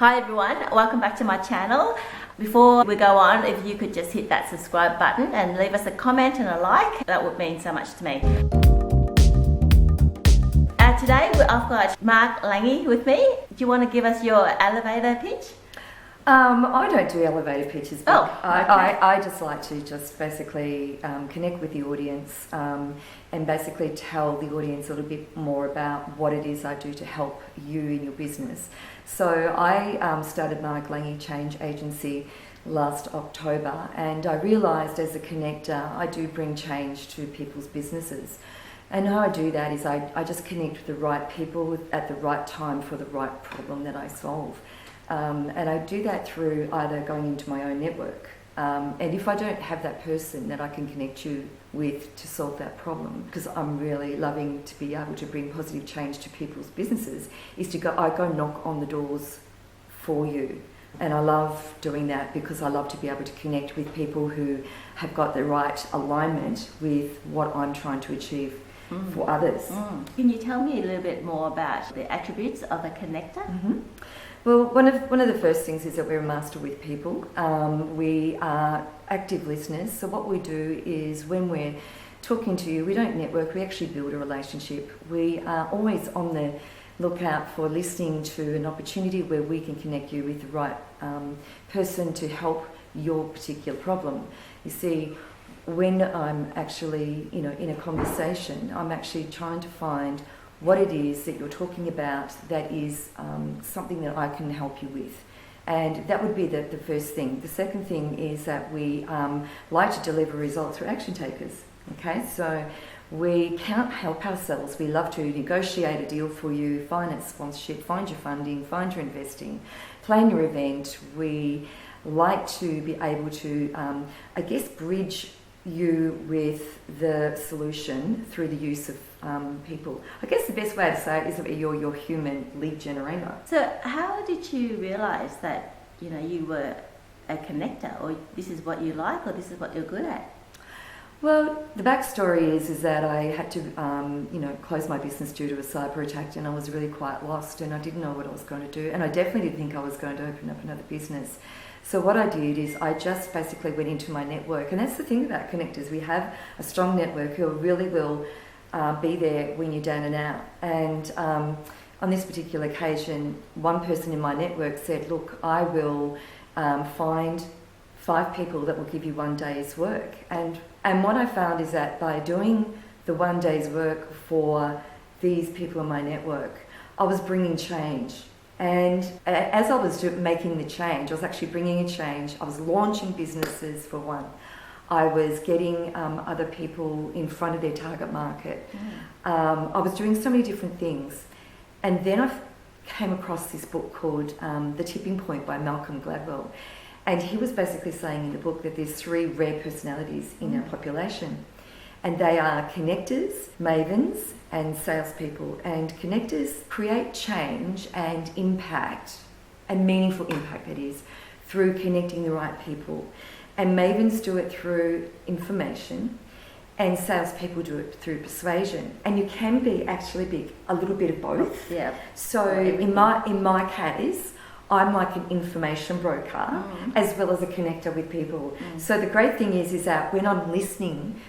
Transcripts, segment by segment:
Hi everyone, welcome back to my channel. Before we go on, if you could just hit that subscribe button and leave us a comment and a like, that would mean so much to me. Today I've got Marg Lange with me. Do you want to give us your elevator pitch? I don't do elevator pitches, but okay. I just like to basically connect with the audience and basically tell the audience a little bit more about what it is I do to help you in your business. So I started Marg Lange Change Agency last October, and I realised as a connector I do bring change to people's businesses. And how I do that is I just connect with the right people at the right time for the right problem that I solve. And I do that through either going into my own network, and if I don't have that person that I can connect you with to solve that problem, because I'm really loving to be able to bring positive change to people's businesses, is I go knock on the doors for you. And I love doing that because I love to be able to connect with people who have got the right alignment with what I'm trying to achieve for others. Can you tell me a little bit more about the attributes of a connector? Well, one of the first things is that we're a master with people. We are active listeners. So what we do is when we're talking to you, we don't network, we actually build a relationship. We are always on the lookout for listening to an opportunity where we can connect you with the right person to help your particular problem. You see, when I'm actually, in a conversation, I'm actually trying to find what it is that you're talking about that is something that I can help you with. And that would be the first thing. The second thing is that we like to deliver results. We're action takers, okay? So we can't help ourselves. We love to negotiate a deal for you, finance sponsorship, find your funding, find your investing, plan your event. We like to be able to, bridge you with the solution through the use of people. I guess the best way to say it is that you're your human lead generator. So how did you realise that you were a connector, or this is what you like, or this is what you're good at? Well, the backstory is that I had to close my business due to a cyber attack, and I was really quite lost, and I didn't know what I was going to do, and I definitely didn't think I was going to open up another business. So what I did is I just basically went into my network, and that's the thing about connectors. We have a strong network who really will be there when you're down and out. And on this particular occasion, one person in my network said, look, I will find 5 people that will give you 1 day's work. And what I found is that by doing the 1 day's work for these people in my network, I was bringing change. And as I was making the change, I was actually bringing a change. I was launching businesses for one. I was getting other people in front of their target market. I was doing so many different things. And then I came across this book called The Tipping Point by Malcolm Gladwell. And he was basically saying in the book that there's 3 rare personalities in our population. And they are connectors, mavens, and salespeople. And connectors create change and impact, and meaningful impact that is, through connecting the right people. And mavens do it through information, and salespeople do it through persuasion. And you can be a little bit of both. Yeah. So in my case, I'm like an information broker as well as a connector with people. So the great thing is that when I'm listening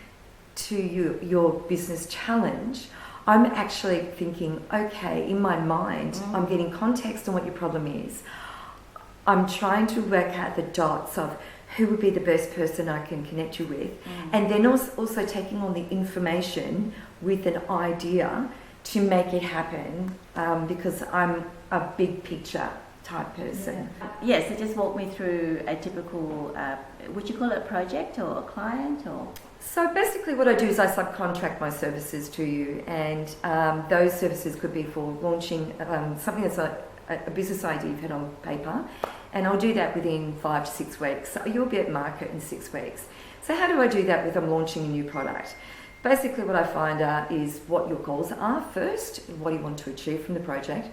to your business challenge, I'm actually thinking, okay, in my mind, I'm getting context on what your problem is. I'm trying to work out the dots of who would be the best person I can connect you with, and then also taking on the information with an idea to make it happen, because I'm a big picture type person. Yeah, so just walk me through a typical, would you call it a project or a client, or? So basically what I do is I subcontract my services to you, and those services could be for launching something that's a business idea you've had on paper, and I'll do that within 5 to 6 weeks. So you'll be at market in 6 weeks. So how do I do that I'm launching a new product? Basically what I find out is what your goals are first, what you want to achieve from the project,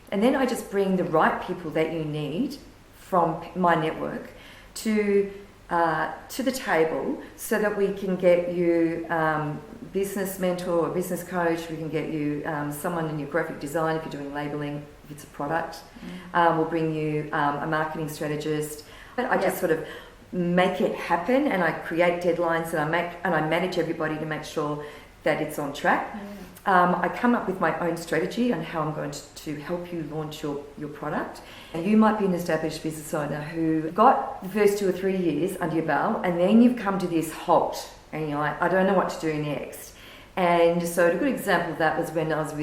and then I just bring the right people that you need from my network to the table, so that we can get you business mentor or business coach. We can get you someone in your graphic design if you're doing labelling, if it's a product. We'll bring you a marketing strategist. But I just sort of make it happen, and I create deadlines, and I manage everybody to make sure that it's on track. I come up with my own strategy on how I'm going to help you launch your product. And you might be an established business owner who got the first 2 or 3 years under your belt, and then you've come to this halt, and you're like, I don't know what to do next. And so a good example of that was when I was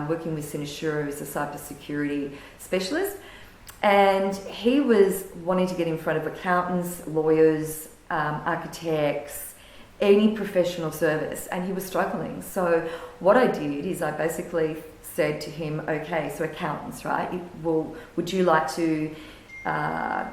working with Sinashura, who's a cybersecurity specialist, and he was wanting to get in front of accountants, lawyers, architects, any professional service, and he was struggling. So what I did is I basically said to him, okay, so accountants, right? Well, would you like to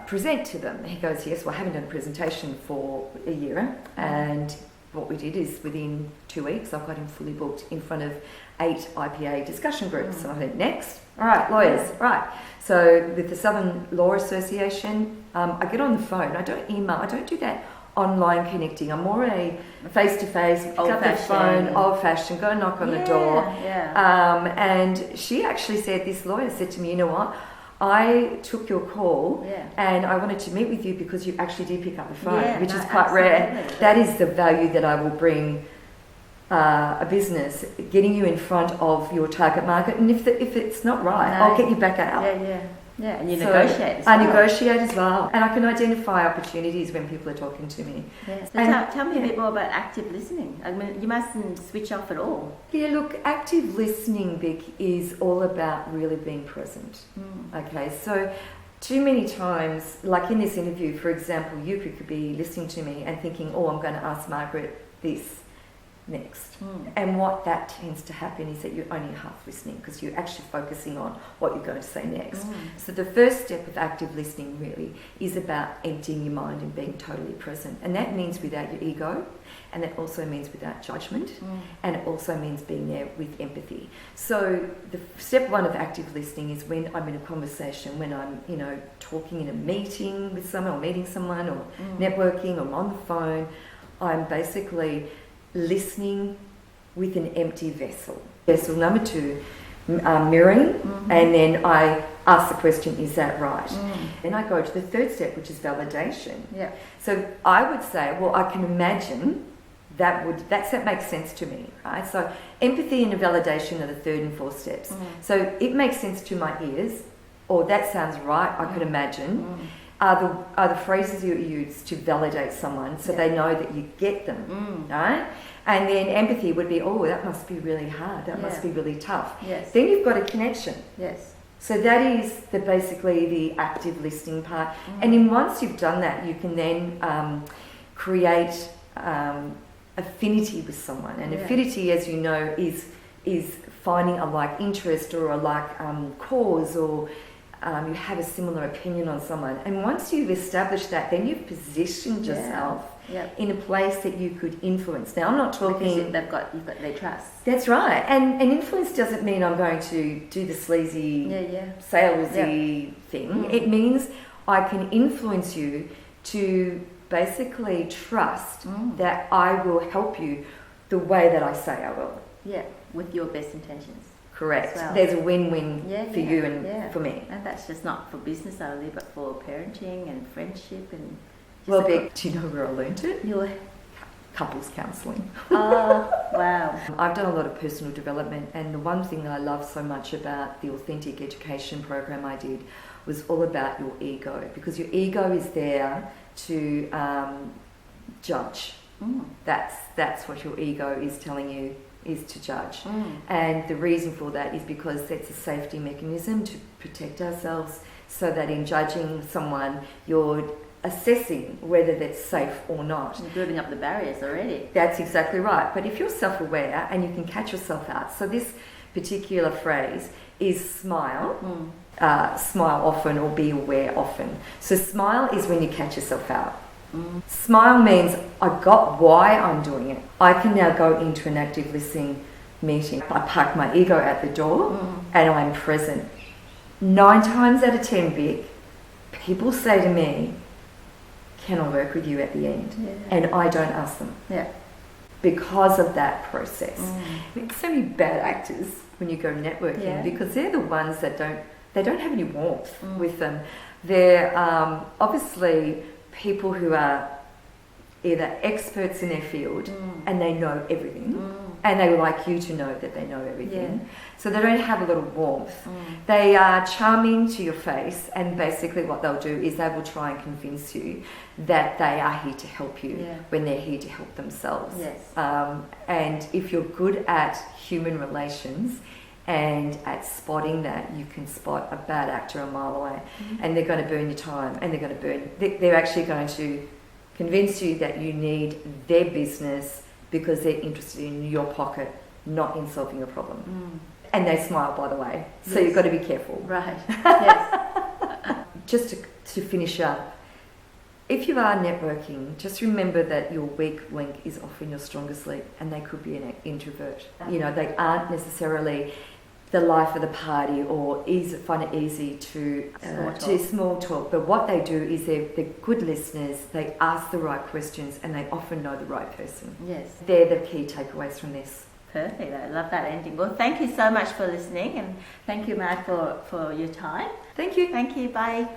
present to them? He goes, yes, well, I haven't done a presentation for a year. And what we did is within 2 weeks, I've got him fully booked in front of 8 IPA discussion groups. And I went, next, all right, lawyers, right. So with the Southern Law Association, I get on the phone. I don't email, I don't do that online connecting. I'm more a face-to-face, pick up the phone, old-fashioned, go knock on the door. And she actually said, this lawyer said to me, you know what, I took your call and I wanted to meet with you because you actually did pick up the phone, which is quite rare. That is the value that I will bring a business, getting you in front of your target market. And if it's not right, I'll get you back out. Yeah, and you negotiate as well. I negotiate as well. And I can identify opportunities when people are talking to me. So tell me a bit more about active listening. I mean, you mustn't switch off at all. Yeah, look, active listening, Bic, is all about really being present. Okay, so too many times, like in this interview, for example, you could be listening to me and thinking, oh, I'm going to ask Margaret this next. And what that tends to happen is that you're only half listening because you're actually focusing on what you're going to say next. So the first step of active listening really is about emptying your mind and being totally present. And that means without your ego, and that also means without judgment, and it also means being there with empathy. So the step one of active listening is when I'm in a conversation, when I'm, talking in a meeting with someone or meeting someone or networking or on the phone, I'm basically listening with an empty vessel. Vessel number 2, mirroring, and then I ask the question, is that right? Then I go to the third step, which is validation. So I would say, well, I can imagine that makes sense to me, right? So empathy and validation are the third and fourth steps. So it makes sense to my ears, or that sounds right, I could imagine. Are the phrases you use to validate someone so they know that you get them, right? And then empathy would be, oh, that must be really hard, that must be really tough. Then you've got a connection. So that is basically the active listening part. And then once you've done that, you can then create affinity with someone. And affinity, as you know, is finding a like interest or a like cause, or you have a similar opinion on someone. And once you've established that, then you've positioned yourself in a place that you could influence. Now, I'm not talking... Because you've got their trust. That's right. And influence doesn't mean I'm going to do the sleazy, salesy thing. It means I can influence you to basically trust that I will help you the way that I say I will. With your best intentions. Correct. Well. There's a win-win for you and for me. And that's just not for business only, but for parenting and friendship and... Well, Bic, do you know where I learned it? Your couples counselling. Oh, wow. I've done a lot of personal development, and the one thing that I love so much about the authentic education program I did was all about your ego, because your ego is there to judge. That's what your ego is telling you, is to judge. And the reason for that is because it's a safety mechanism to protect ourselves, so that in judging someone, you're assessing whether that's safe or not. You're building up the barriers already. That's exactly right. But if you're self-aware and you can catch yourself out, so this particular phrase is smile. Smile often, or be aware often. So smile is when you catch yourself out. Smile means I got why I'm doing it. I can now go into an active listening meeting. I park my ego at the door and I'm present. 9 times out of 10, Bic, people say to me, can I work with you at the end? And I don't ask them. Because of that process. So many bad actors when you go networking, because they're the ones that don't they don't have any warmth with them. They're obviously people who are either experts in their field and they know everything, and they would like you to know that they know everything. Yeah. So they don't have a lot of warmth. They are charming to your face, and basically what they'll do is they will try and convince you that they are here to help you when they're here to help themselves. Yes. And if you're good at human relations and at spotting that, you can spot a bad actor a mile away, and they're going to burn your time, and they're actually going to convince you that you need their business because they're interested in your pocket, not in solving your problem. And they smile, by the way, so you've got to be careful. Right. Yes. Just to finish up, if you are networking, just remember that your weak link is often your strongest link, and they could be an introvert. You know, they aren't necessarily the life of the party or find it easy to small talk. But what they do is they're good listeners, they ask the right questions, and they often know the right person. Yes. They're the key takeaways from this. Perfect. I love that ending. Well, thank you so much for listening, and thank you, Marg, for your time. Thank you. Thank you. Bye.